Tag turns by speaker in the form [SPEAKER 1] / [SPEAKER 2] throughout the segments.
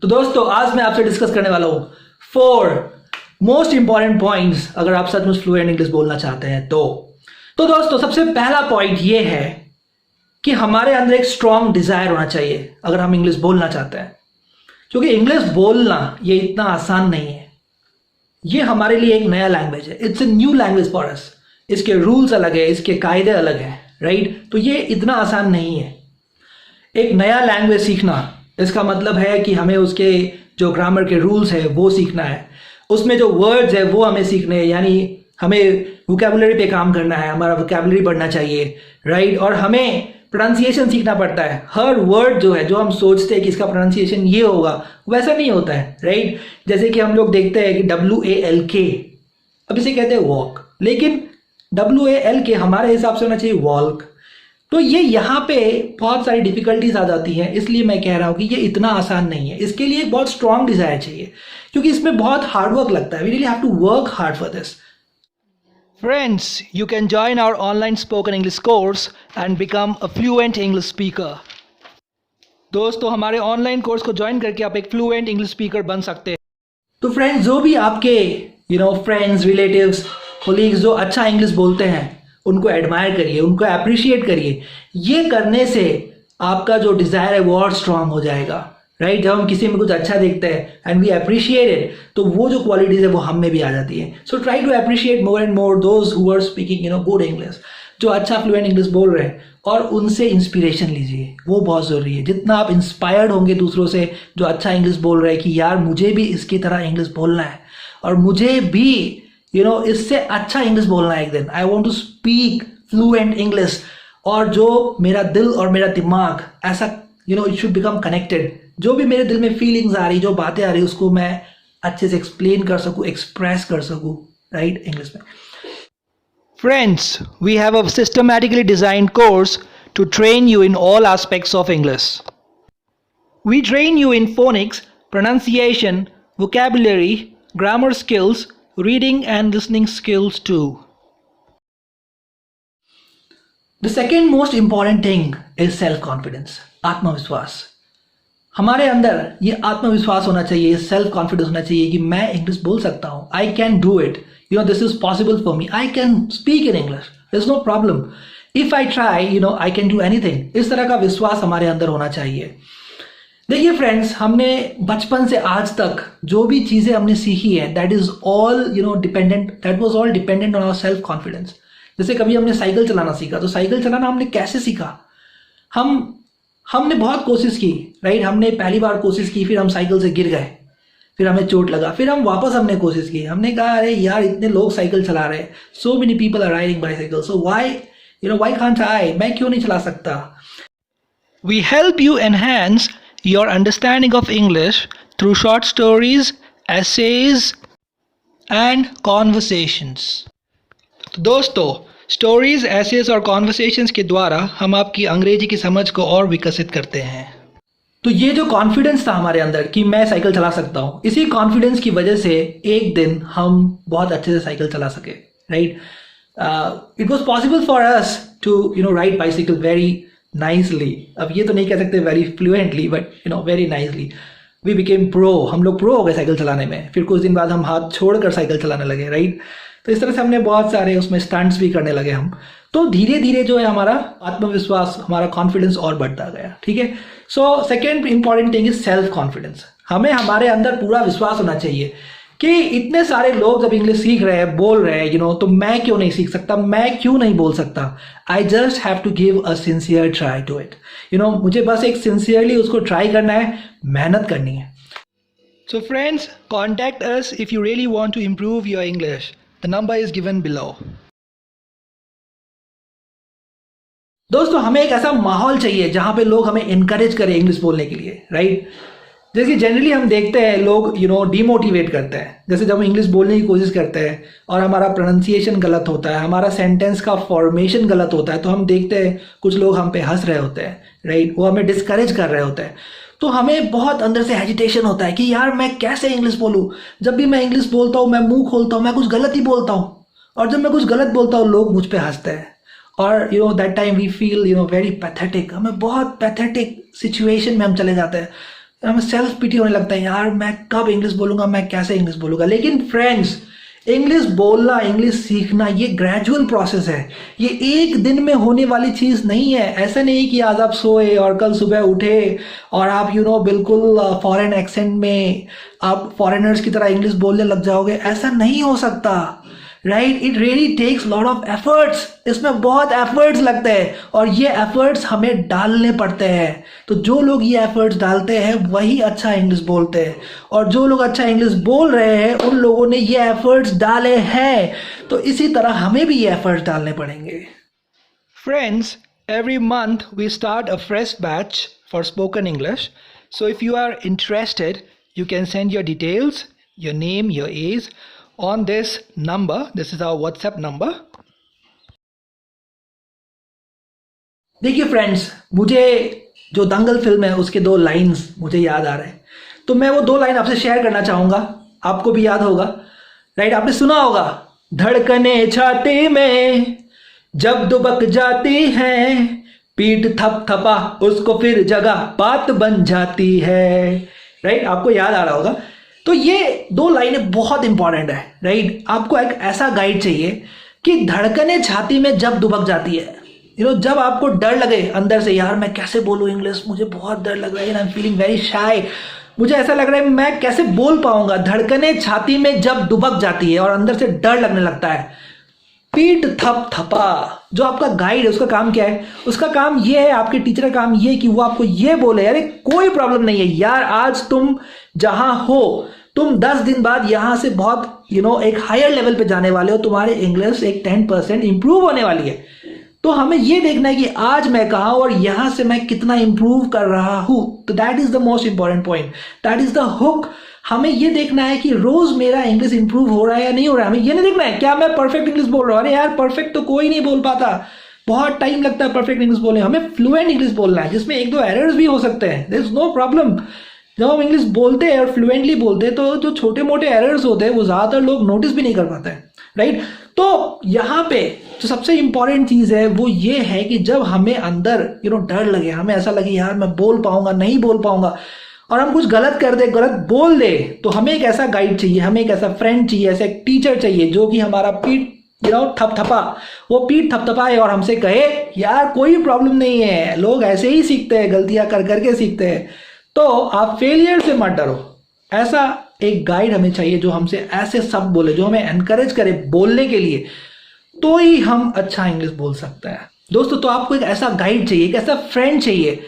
[SPEAKER 1] तो दोस्तों आज मैं आपसे डिस्कस करने वाला हूँ 4 मोस्ट इंपॉर्टेंट पॉइंट्स अगर आप सचमुच फ्लुएंट इंग्लिश बोलना चाहते हैं तो दोस्तों सबसे पहला पॉइंट ये है कि हमारे अंदर एक स्ट्रॉन्ग डिजायर होना चाहिए अगर हम इंग्लिश बोलना चाहते हैं, क्योंकि इंग्लिश बोलना ये इतना आसान नहीं है। ये हमारे लिए एक नया लैंग्वेज है, it's a new language for us. इसके रूल्स अलग है, इसके कायदे अलग हैं, राइट। तो ये इतना आसान नहीं है एक नया लैंग्वेज सीखना। इसका मतलब है कि हमें उसके जो ग्रामर के रूल्स है वो सीखना है, उसमें जो वर्ड्स है वो हमें सीखने हैं, यानी हमें वोकैबुलरी पे काम करना है, हमारा वोकैबुलरी बढ़ना चाहिए, राइट। और हमें प्रोनाउंसिएशन सीखना पड़ता है। हर वर्ड जो है, जो हम सोचते हैं कि इसका प्रोनाउंसिएशन ये होगा, वैसा नहीं होता है, राइट। जैसे कि हम लोग देखते हैं कि WALK, अब इसे कहते हैं वॉक, लेकिन WALK हमारे हिसाब से होना चाहिए वॉल्क। तो ये यहाँ पे बहुत सारी डिफिकल्टीज आ जाती हैं, इसलिए मैं कह रहा हूँ कि ये इतना आसान नहीं है। इसके लिए एक बहुत स्ट्रॉन्ग डिजायर चाहिए, क्योंकि इसमें बहुत हार्डवर्क लगता है। We really have to work hard for this. Friends, you can join our online spoken English course and become a fluent English speaker. दोस्तों हमारे ऑनलाइन कोर्स को ज्वाइन करके आप एक फ्लुएंट इंग्लिश स्पीकर बन सकते हैं। तो फ्रेंड्स, जो भी आपके फ्रेंड्स, रिलेटिव्स, कोलीग्स जो अच्छा इंग्लिश बोलते हैं, उनको एडमायर करिए, उनको अप्रिशिएट करिए। ये करने से आपका जो डिजायर है वो और स्ट्रांग हो जाएगा, राइट। जब हम किसी में कुछ अच्छा देखते हैं एंड वी अप्रिशिएट इट, तो वो जो क्वालिटीज है वो हम में भी आ जाती है। So try to appreciate more and more those who are speaking good English, जो अच्छा फ्लुएंट इंग्लिश बोल रहे हैं, और उनसे इंस्पिरेशन लीजिए। वो बहुत ज़रूरी है। जितना आप इंस्पायर्ड होंगे दूसरों से जो अच्छा इंग्लिश बोल रहे हैं कि यार मुझे भी इसकी तरह इंग्लिश बोलना है और मुझे भी इससे अच्छा इंग्लिश बोलना है एक दिन, I want to speak fluent English, और जो मेरा दिल और मेरा दिमाग ऐसा इट शुड बिकम कनेक्टेड। जो भी मेरे दिल में फीलिंग्स आ रही, जो बातें आ रही, उसको मैं अच्छे से एक्सप्लेन कर सकूं, एक्सप्रेस कर सकूं, राइट, इंग्लिश में। Friends, we have a systematically designed course to train you in all aspects of English. We train you in phonics, pronunciation, vocabulary, grammar skills, reading and listening skills too. The second most important thing is self-confidence, आत्मविश्वास। हमारे अंदर ये आत्मविश्वास होना चाहिए, self confidence होना चाहिए कि मैं इंग्लिश बोल सकता हूँ, I can do it, this is possible for me, I can speak in English, there is no problem, if I try I can do anything. इस तरह का विश्वास हमारे अंदर होना चाहिए। देखिए फ्रेंड्स, हमने बचपन से आज तक जो भी चीजें हमने सीखी है, that is all dependent, that was all dependent on our self confidence. जैसे कभी हमने साइकिल चलाना सीखा, तो साइकिल चलाना हमने कैसे सीखा? हमने बहुत कोशिश की, राइट। हमने पहली बार कोशिश की, फिर हम साइकिल से गिर गए, फिर हमें चोट लगा, फिर हम वापस हमने कोशिश की, हमने कहा अरे यार इतने लोग साइकिल चला रहे हैं, so many people are riding bicycle, so why can't I, मैं क्यों नहीं चला सकता? We help you enhance your understanding of English through short stories, essays and conversations. तो दोस्तों, स्टोरीज, एसेज और कॉन्वर्सेशंस के द्वारा हम आपकी अंग्रेजी की समझ को और विकसित करते हैं। तो ये जो कॉन्फिडेंस था हमारे अंदर कि मैं साइकिल चला सकता हूँ, इसी कॉन्फिडेंस की वजह से एक दिन हम बहुत अच्छे से साइकिल चला सके, right. It was possible for us to ride bicycle very nicely. अब ये तो नहीं कह सकते very fluently, but very nicely. We became pro, हम लोग प्रो हो गए साइकिल चलाने में। फिर कुछ दिन बाद हम हाथ छोड़कर साइकिल चलाने लगे, राइट। तो इस तरह से हमने बहुत सारे उसमें स्टंट्स भी करने लगे हम। तो धीरे धीरे जो है हमारा आत्मविश्वास, हमारा कॉन्फिडेंस और बढ़ता गया, ठीक है। So second important thing is self confidence. हमें हमारे अंदर पूरा विश्वास होना चाहिए कि इतने सारे लोग जब इंग्लिश सीख रहे हैं, बोल रहे हैं, तो मैं क्यों नहीं सीख सकता, मैं क्यों नहीं बोल सकता? I just have to give a sincere try to it. मुझे बस एक सिंसियरली उसको ट्राई करना है, मेहनत करनी है। So friends, contact us if you really want to improve your English. The number is given below. दोस्तों, हमें एक ऐसा माहौल चाहिए जहां पे लोग हमें इनकरेज करें इंग्लिश बोलने के लिए, राइट। जैसे जनरली हम देखते हैं लोग डिमोटिवेट करते हैं। जैसे जब हम इंग्लिश बोलने की कोशिश करते हैं और हमारा प्रोनाउंसिएशन गलत होता है, हमारा सेंटेंस का फॉर्मेशन गलत होता है, तो हम देखते हैं कुछ लोग हम पे हंस रहे होते हैं, राइट। वो हमें डिस्करेज कर रहे होते हैं। तो हमें बहुत अंदर से हेजिटेशन होता है कि यार मैं कैसे इंग्लिश बोलूँ। जब भी मैं इंग्लिश बोलता हूँ, मैं मुंह खोलता हूँ, मैं कुछ गलत ही बोलता हूँ, और जब मैं कुछ गलत बोलता हूँ लोग मुझ पे हंसते हैं, और that time we feel very pathetic. हमें बहुत पैथेटिक सिचुएशन में हम चले जाते हैं। हमें सेल्फ पिटी होने लगता है, यार मैं कब इंग्लिश बोलूँगा, मैं कैसे इंग्लिश बोलूँगा। लेकिन फ्रेंड्स, इंग्लिश बोलना, इंग्लिश सीखना ये ग्रेजुअल प्रोसेस है, ये एक दिन में होने वाली चीज़ नहीं है। ऐसा नहीं कि आज आप सोए और कल सुबह उठे और आप बिल्कुल फॉरेन एक्सेंट में आप फॉरेनर्स की तरह इंग्लिश बोलने लग जाओगे, ऐसा नहीं हो सकता, right. It really takes lot of efforts, इसमें बहुत एफर्ट्स लगते हैं और ये एफर्ट्स हमें डालने पड़ते हैं। तो जो लोग ये एफर्ट्स डालते हैं वही अच्छा इंग्लिश बोलते हैं, और जो लोग अच्छा इंग्लिश बोल रहे हैं उन लोगों ने ये एफर्ट्स डाले हैं। तो इसी तरह हमें भी ये एफर्ट्स डालने पड़ेंगे। Friends, every month we start a fresh batch for spoken English. So if you are interested, you can send your details, your name, your age on this number. This is our WhatsApp number. देखिए friends, मुझे जो दंगल film है उसके 2 lines मुझे याद आ रहे हैं, तो मैं वो 2 लाइन आपसे शेयर करना चाहूँगा, आपको भी याद होगा, राइट। आपने सुना होगा, धड़कने छाती में जब दुबक जाती है, पीठ थपथपा उसको फिर जगह बात बन जाती है, राइट। आपको याद आ रहा होगा। तो ये 2 लाइनें बहुत इंपॉर्टेंट है, राइट। आपको एक ऐसा गाइड चाहिए कि धड़कने छाती में जब दुबक जाती है, जब आपको डर लगे अंदर से, यार मैं कैसे बोलूँ इंग्लिश, मुझे बहुत डर लग रहा है, I am feeling very shy, मुझे ऐसा लग रहा है मैं कैसे बोल पाऊंगा। धड़कने छाती में जब दुबक जाती है और अंदर से डर लगने लगता है, पीठ थप थपा। जो आपका गाइड है उसका काम क्या है? उसका काम ये है, आपके टीचर का काम ये है कि वो आपको ये बोले, अरे कोई प्रॉब्लम नहीं है यार, आज तुम जहां हो, तुम 10 दिन बाद यहां से बहुत एक हायर लेवल पे जाने वाले हो, तुम्हारे इंग्लिश एक 10% इंप्रूव होने वाली है। तो हमें ये देखना है कि आज मैं कहा और यहां से मैं कितना इंप्रूव कर रहा हूं। तो that is the most important point, that is the hook. हमें ये देखना है कि रोज मेरा इंग्लिश इंप्रूव हो रहा है या नहीं हो रहा है। हमें ये नहीं देखना है क्या मैं परफेक्ट इंग्लिश बोल रहा हूं, अरे यार परफेक्ट तो कोई नहीं बोल पाता, बहुत टाइम लगता है परफेक्ट इंग्लिश बोलने। हमें फ्लुएंट इंग्लिश बोलना है जिसमें 1-2 एरर्स भी हो सकते हैं, देयर इज नो प्रॉब्लम। जब हम इंग्लिश बोलते हैं और फ्लुएंटली बोलते हैं तो जो छोटे मोटे एरर्स होते हैं वो ज़्यादातर लोग नोटिस भी नहीं कर पाते हैं, राइट। तो यहाँ पे जो सबसे इंपॉर्टेंट चीज़ है वो ये है कि जब हमें अंदर डर लगे, हमें ऐसा लगे यार मैं बोल पाऊंगा नहीं बोल पाऊंगा, और हम कुछ गलत कर दे, गलत बोल दे, तो हमें एक ऐसा गाइड चाहिए, हमें एक ऐसा फ्रेंड चाहिए, ऐसा एक टीचर चाहिए जो कि हमारा पीठ थपथपा, वो पीठ थपथपाए और हमसे कहे यार कोई प्रॉब्लम नहीं है, लोग ऐसे ही सीखते हैं, गलतियां कर करके सीखते हैं। तो आप फेलियर से मत डरो। ऐसा एक गाइड हमें चाहिए जो हमसे ऐसे सब बोले, जो हमें एनकरेज करे बोलने के लिए, तो ही हम अच्छा इंग्लिश बोल सकते हैं दोस्तों। तो आपको एक ऐसा गाइड चाहिए, एक ऐसा फ्रेंड चाहिए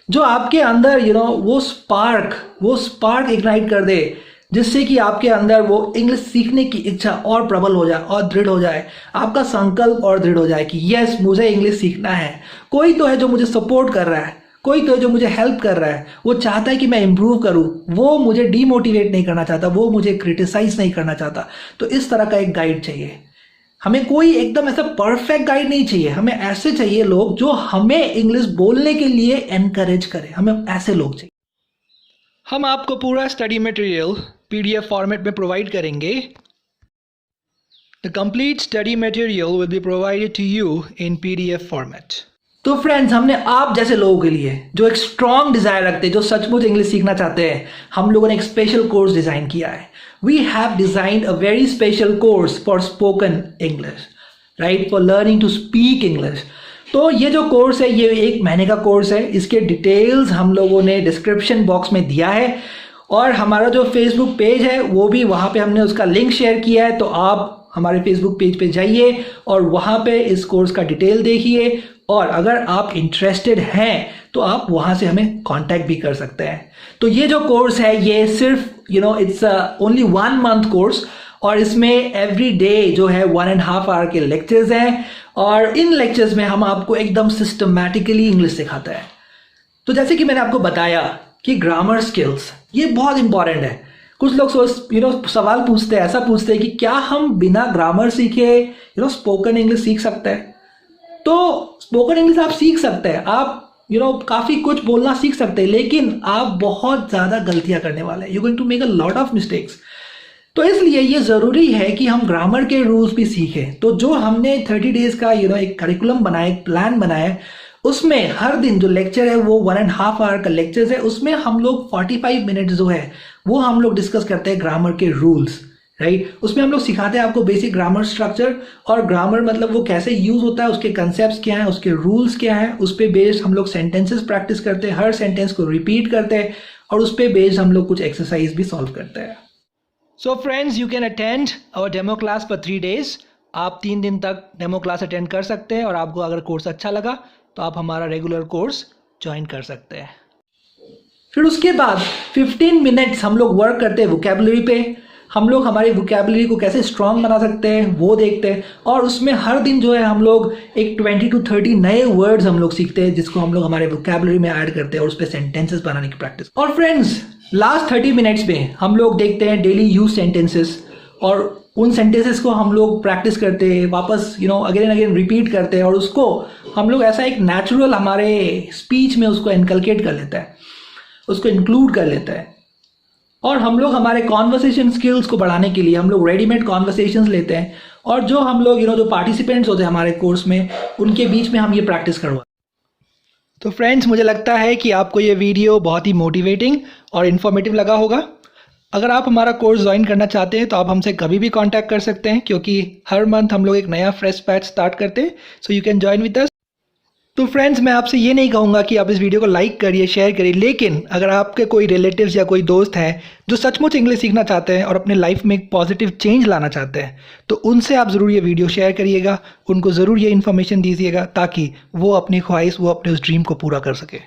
[SPEAKER 1] जो आपके अंदर वो स्पार्क इग्नाइट कर दे, जिससे कि आपके अंदर वो इंग्लिश सीखने की इच्छा और प्रबल हो जाए और दृढ़ हो जाए, आपका संकल्प और दृढ़ हो जाए कि यस मुझे इंग्लिश सीखना है। कोई तो है जो मुझे सपोर्ट कर रहा है, कोई तो है जो मुझे हेल्प कर रहा है, वो चाहता है कि मैं इंप्रूव करूं, वो मुझे डीमोटिवेट नहीं करना चाहता, वो मुझे क्रिटिसाइज नहीं करना चाहता। तो इस तरह का एक गाइड चाहिए हमें। कोई एकदम ऐसा परफेक्ट गाइड नहीं चाहिए, हमें ऐसे चाहिए लोग जो हमें इंग्लिश बोलने के लिए एनकरेज करें, हमें ऐसे लोग चाहिए। हम आपको पूरा स्टडी मटेरियल PDF फॉर्मेट में प्रोवाइड करेंगे। The complete study material will be provided to you in PDF format. तो फ्रेंड्स, हमने आप जैसे लोगों के लिए जो एक स्ट्रॉन्ग डिजायर रखते हैं, जो सचमुच इंग्लिश सीखना चाहते हैं, हम लोगों ने एक स्पेशल कोर्स डिजाइन किया है। We have designed a very special course for spoken English, right, for learning to speak English. तो ये जो कोर्स है ये 1 महीने का कोर्स है। इसके डिटेल्स हम लोगों ने डिस्क्रिप्शन बॉक्स में दिया है, और हमारा जो फेसबुक पेज है वो भी वहाँ पे हमने उसका लिंक शेयर किया है। तो आप हमारे फेसबुक पेज पे जाइए और वहाँ पे इस कोर्स का डिटेल देखिए, और अगर आप इंटरेस्टेड हैं तो आप वहाँ से हमें कांटेक्ट भी कर सकते हैं। तो ये जो कोर्स है ये सिर्फ इट्स ओनली 1 मंथ कोर्स, और इसमें एवरी डे जो है 1.5 आवर के लेक्चर्स हैं, और इन लेक्चर्स में हम आपको एकदम सिस्टमैटिकली इंग्लिश सिखाते हैं। तो जैसे कि मैंने आपको बताया कि ग्रामर स्किल्स ये बहुत इंपॉर्टेंट है। कुछ लोग सवाल पूछते हैं, ऐसा पूछते हैं कि क्या हम बिना ग्रामर सीखे स्पोकन इंग्लिश सीख सकते हैं? तो स्पोकन इंग्लिश आप सीख सकते हैं, आप काफ़ी कुछ बोलना सीख सकते हैं, लेकिन आप बहुत ज़्यादा गलतियां करने वाले हैं, you going to make a lot of mistakes. तो इसलिए ये ज़रूरी है कि हम ग्रामर के रूल्स भी सीखें। तो जो हमने 30 डेज का एक करिकुलम बनाया, एक प्लान बनाया, उसमें हर दिन जो लेक्चर है वो 1.5 आवर का लेक्चर है, उसमें हम लोग 45 मिनट जो है वो हम लोग डिस्कस करते हैं ग्रामर के रूल्स, राइट। उसमें हम लोग सिखाते हैं आपको बेसिक ग्रामर स्ट्रक्चर, और ग्रामर मतलब वो कैसे यूज होता है, उसके कंसेप्ट्स क्या हैं, उसके रूल्स क्या हैं, उस पर बेस्ड हम लोग सेंटेंसेस प्रैक्टिस करते हैं, हर सेंटेंस को रिपीट करते हैं, और उस पर बेस्ड हम लोग कुछ एक्सरसाइज भी सॉल्व करते हैं। So friends, you can attend our demo class for 3 days। आप 3 दिन तक डेमो क्लास अटेंड कर सकते हैं, और आपको अगर कोर्स अच्छा लगा तो आप हमारा रेगुलर कोर्स ज्वाइन कर सकते हैं। फिर उसके बाद 15 मिनट्स हम लोग वर्क करते हैं वोकैबुलरी पे। हम लोग हमारी वोकैबुलरी को कैसे स्ट्रॉन्ग बना सकते हैं वो देखते हैं, और उसमें हर दिन जो है हम लोग एक 20 to 30 नए वर्ड्स हम लोग सीखते हैं, जिसको हम लोग हमारे वोकैबुलरी में ऐड करते हैं और उस पर सेंटेंसेस बनाने की प्रैक्टिस। और फ्रेंड्स, लास्ट 30 मिनट्स में हम लोग देखते हैं डेली यूज सेंटेंसेस, और उन सेंटेंसेस को हम लोग प्रैक्टिस करते हैं, वापस अगेन अगेन रिपीट करते हैं, और उसको हम लोग ऐसा एक नेचुरल हमारे स्पीच में उसको इनकलकेट कर लेता है, उसको इंक्लूड कर लेता है। और हम लोग हमारे कॉन्वर्सेशन स्किल्स को बढ़ाने के लिए हम लोग रेडीमेड कॉन्वर्सेशंस लेते हैं, और जो हम लोग जो पार्टिसिपेंट्स होते हैं हमारे कोर्स में, उनके बीच में हम ये प्रैक्टिस करवाते हैं। तो फ्रेंड्स, मुझे लगता है कि आपको ये वीडियो बहुत ही मोटिवेटिंग और इन्फॉर्मेटिव लगा होगा। अगर आप हमारा कोर्स ज्वाइन करना चाहते हैं तो आप हमसे कभी भी कांटेक्ट कर सकते हैं, क्योंकि हर मंथ हम लोग एक नया फ्रेश बैच स्टार्ट करते हैं। So you can join with us. तो फ्रेंड्स, मैं आपसे ये नहीं कहूँगा कि आप इस वीडियो को लाइक करिए, शेयर करिए, लेकिन अगर आपके कोई रिलेटिव्स या कोई दोस्त हैं जो सचमुच इंग्लिश सीखना चाहते हैं और अपने लाइफ में एक पॉजिटिव चेंज लाना चाहते हैं, तो उनसे आप ज़रूर ये वीडियो शेयर करिएगा, उनको ज़रूर ये इन्फॉर्मेशन दीजिएगा, ताकि वो अपनी ख्वाहिश, वो अपने उस ड्रीम को पूरा कर सके।